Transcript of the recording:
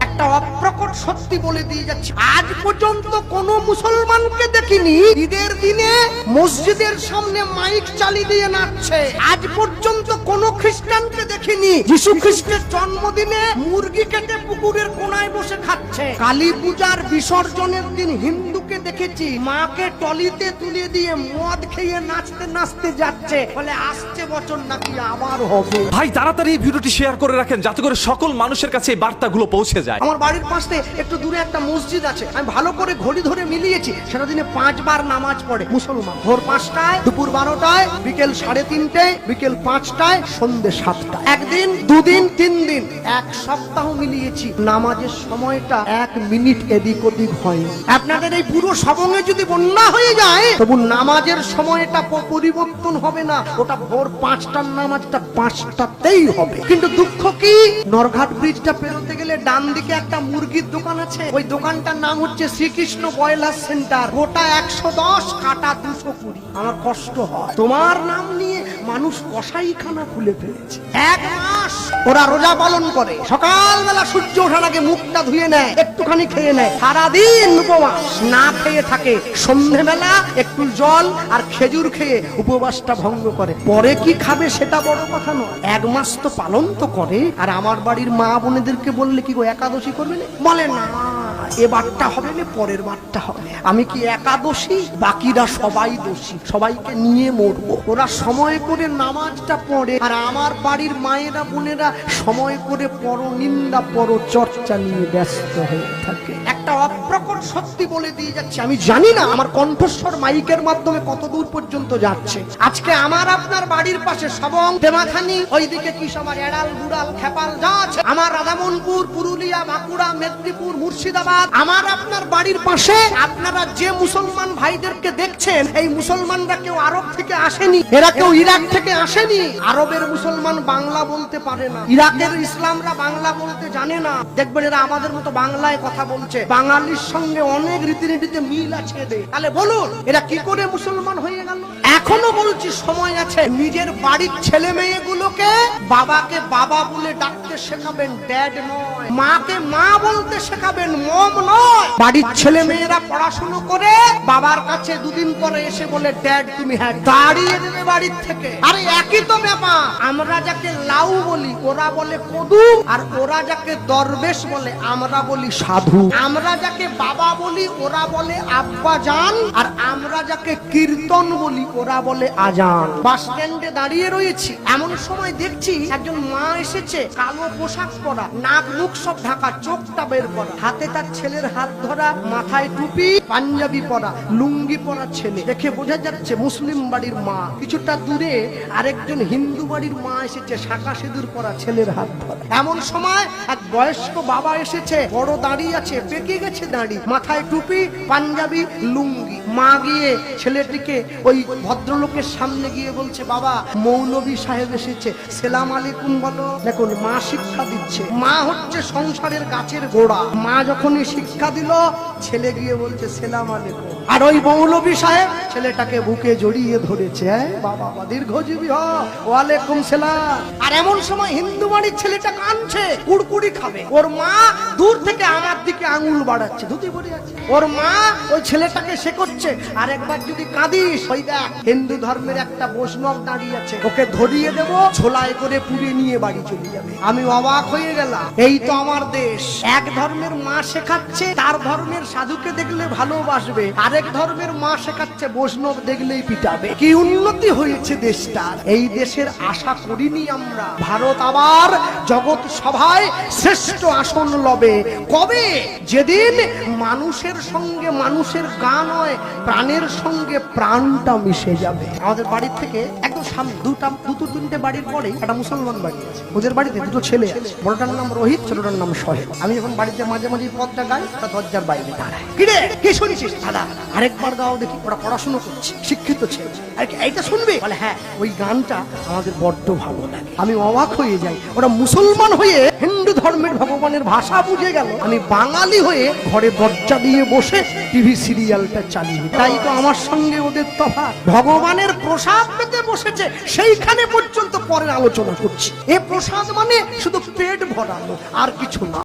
একটা অপ্রকট সত্যি বলে দিয়ে যাচ্ছি, আজ পর্যন্ত কোন মুসলমানকে দেখিনি ঈদের দিনে মসজিদের সামনে মাইক চালিয়ে দিয়ে নাচছে। আজ পর্যন্ত কোন খ্রিস্টানকে দেখিনি যিশু খ্রিস্টের জন্মদিনে মুরগি কেটে পুকুরের কোনায় বসে খাচ্ছে। কালী পূজার বিসর্জনের দিন হিন্দুকে দেখেছি মাকে টলিতে তুলে দিয়ে মদ খেয়ে নাচতে নাচতে যাচ্ছে, বলে আসছে বছর নাকি আবার হবে। ভাই তাড়াতাড়ি এই ভিডিওটি শেয়ার করে রাখেন যাতে করে সকল মানুষের কাছে এই বার্তাগুলো পৌঁছে যায়। আমার বাড়ির পাশে একটু দূরে একটা মসজিদ আছে, আমি ভালো করে ঘড়ি ধরে মিলিয়েছি, সেটা দিনে 5 বার নামাজ পড়ে মুসলমান। ভোর 5টায়, দুপুর 12টায়, বিকেল 3:30টায়, বিকেল 5টায়, সন্ধ্যে 7টায়। একদিন, দুদিন, 3 দিন, 1 সপ্তাহ মিলিয়েছি, নামাজের সময়টা 1 মিনিট এদিক ওদিক হয়। আপনাদের এই পুরো সবঙ্গে যদি বন্যা হয়ে যায় তবু নামাজের সময়টা পরিবর্তন হবে না, ওটা ভোর 5টার নামাজটা 5টাতেই হবে। কিন্তু দুঃখ কি, নরঘাট ব্রিজটা পেরোতে গেলে ডান দিকে একটা মুরগির দোকান আছে, ওই দোকানটার নাম হচ্ছে শ্রীকৃষ্ণ ব্রয়লার সেন্টার। গোটা 110, কাটা 220। আমার কষ্ট হয়, তোমার নাম নিয়ে মানুষ কসাইখানা খুলে ফেলেছে। 1 মাস ওরা রোজা পালন করে, সকালবেলা সূর্য ওঠার আগে মুখটা ধুয়ে নেয়, একটুখানি খেয়ে নেয়, সারাদিন উপবাস না খেয়ে থাকে, সন্ধ্যেবেলা একটু জল আর খেজুর খেয়ে উপবাসটা ভঙ্গ করে। পরে কি খাবে সেটা বড় কথা নয়, 1 মাস তো পালন তো করে। আর আমার বাড়ির মা বোনেদেরকে বললে কি গো একাদশী করবে না, বলে না এবারটা হবে না, পরের বারটা হবে। আমি কি একাদশী? বাকিরা সবাই দোষী, সবাইকে নিয়ে মরবো। ওরা সময় করে নামাজটা পড়ে, আর আমার বাড়ির মায়েরা বোনেরা সময় করে পরনিন্দা পরচর্চা নিয়ে ব্যস্ত হয়ে থাকে। একটা অপ্রকট সত্যি বলে দিয়ে যাচ্ছে, আমি জানি না আমার কণ্ঠস্বর মাইকের মাধ্যমে কত দূর পর্যন্ত যাচ্ছে। আজকে আমার আপনার বাড়ির পাশে সবং, তেমাখানি, ওইদিকে কি সবার এড়াল, বুড়াল, খেপাল যা আছে, আমার রাধামনপুর, পুরুলিয়া, বাঁকুড়া, মেদিনীপুর, মুর্শিদাবাদ, আমার আপনার বাড়ির পাশে আপনারা যে মুসলমান ভাইদেরকে দেখছেন, এই মুসলমানরা কেউ আরব থেকে আসেনি, এরা কেউ ইরাক থেকে আসেনি। আরবের মুসলমান বাংলা বলতে পারে না, ইরাকের ইসলামরা বাংলা বলতে জানে না। দেখবেন এরা আমাদের মতো বাংলায় কথা বলছে, বাঙালির সঙ্গে অনেক রীতিনীতিতে মিল আছে এদের। তাহলে বলুন এরা কি করে মুসলমান হয়ে গেল? এখনো বলছি সময় আছে, নিজের বাড়ির ছেলে মেয়েগুলোকে বাবাকে বাবা বলে ডাকতে শেখাবেন, ড্যাড নয়। মাকে মা বলতে শেখাবেন, মম নয়। বাড়ির ছেলে মেয়েরা পড়াশুনো করে বাবার কাছে 2 দিন পরে এসে বলে ড্যাড তুমি, হ্যাঁ, দাঁড়িয়ে দেবে বাড়ির থেকে। আরে একই তো ব্যাপার, আমরা যাকে লাউ বলি ওরা বলে কদু, আর ওরা যাকে দরবেশ বলে আমরা বলি সাধু। আমরা যাকে বাবা বলি ওরা বলে আব্বা জান, আর আমরা যাকে কীর্তন বলি ওরা বলে আজান। বাস স্ট্যান্ডে দাঁড়িয়ে রয়েছি, এমন সময় দেখছি একজন মা এসেছে, কালো পোশাক পরা, নাক মুখ সব ঢাকা, চোখটা বের করা, হাতে তার ছেলের হাত ধরা, মাথায় টুপি, পাঞ্জাবি পরা, লুঙ্গি পরা ছেলে। দেখে বোঝা যাচ্ছে মুসলিম বাড়ির মা। কিছুটা দূরে আরেকজন হিন্দু বাড়ির মা এসেছে, শাঁখা সিঁদুর পরা, ছেলের হাত ধরা। এমন সময় এক বয়স্ক বাবা এসেছে, বড় দাঁড়িয়ে আছে, পেকে গেছে দাঁড়ি, মাথায় টুপি, পাঞ্জাবি, লুঙ্গি। মা গিয়ে ছেলেটিকে ওই ভদ্রলোকের সামনে গিয়ে বলছে, বাবা মৌলভী সাহেব এসেছে, সেলাম আলাইকুম বলো। দেখুন মা শিক্ষা দিচ্ছে, মা হচ্ছে সংসারের গাছের গোড়া। মা যখনই শিক্ষা দিল, ছেলে গিয়ে বলছে সেলাম আলাইকুম। আর ওই মৌলভী সাহেব ছেলেটাকে বুকে জড়িয়ে ধরেছে, বাবা দীর্ঘজীবী হ, ওয়ালাইকুম সালাম। আর এমন সময় হিন্দু বাড়ির ছেলেটা কাঁদছে, কুড়কুড়ি খাবে, ওর মা দূর থেকে আমার দিকে আঙুল বাড়াচ্ছে, ধুতি পরে আছে। ওর মা ওই ছেলেটাকে শেখাচ্ছে, আর একবার যদি কাঁদিস, ওই দেখ হিন্দু ধর্মের একটা বৈষ্ণব দাঁড়িয়ে আছে, ওকে ধরিয়ে দেব, ঝোলায় করে পুড়ে নিয়ে বাড়ি চলে যাবে। আমি অবাক হয়ে গেলাম, এই তো আমার দেশ। এক ধর্মের মা শেখাচ্ছে তার ধর্মের সাধুকে দেখলে ভালোবাসবে, আরেক ধর্মের মা শেখাচ্ছে বৈষ্ণব দেখলেই পিটাবে। কি উন্নতি হয়েছে দেশটার। এই দেশের আশা করিনি আমরা ভারত আবার জগৎ সভায় শ্রেষ্ঠ আসন লবে। কবে? যেদিন মানুষের সঙ্গে মানুষের গান হয়, প্রাণের সঙ্গে প্রাণটা মিশে যাবে। আমাদের বাড়ির থেকে একদম সামনে দুটো 3টে বাড়ির পরে একটা মুসলমান বাড়ি আছে, ওদের বাড়িতে 2 ছেলে আছে, বড়টার নাম রোহিত, ছোটটার নাম সোহেল। আমি যখন বাড়িতে মাঝে মাঝে পদটা গাই, তা দরজার বাইরে দাঁড়ায়, কিরে কি শুনেছিস? দাদা আরেকবার গাও দেখি, ওরা পড়াশোনা করছে, শিক্ষিত ছেলে। আর এইটা শুনবে? বলে হ্যাঁ, ওই গানটা আমাদের বড্ড ভালো লাগে। আমি অবাক হয়ে যাই, ওরা মুসলমান হয়ে হিন্দু ধর্মের ভগবানের ভাষা বুঝে গেল, আমি বাঙালি হয়ে ঘরে দরজা দিয়ে বসে টিভি সিরিয়ালটা চালিয়ে। তাই তো আমার সঙ্গে ওদের তফাৎ। ভগবানের প্রসাদ পেতে বসেছে, সেইখানে পর্যন্ত পরের আলোচনা করছি। এ প্রসাদ মানে শুধু পেট ভরানো, আর কিছু না।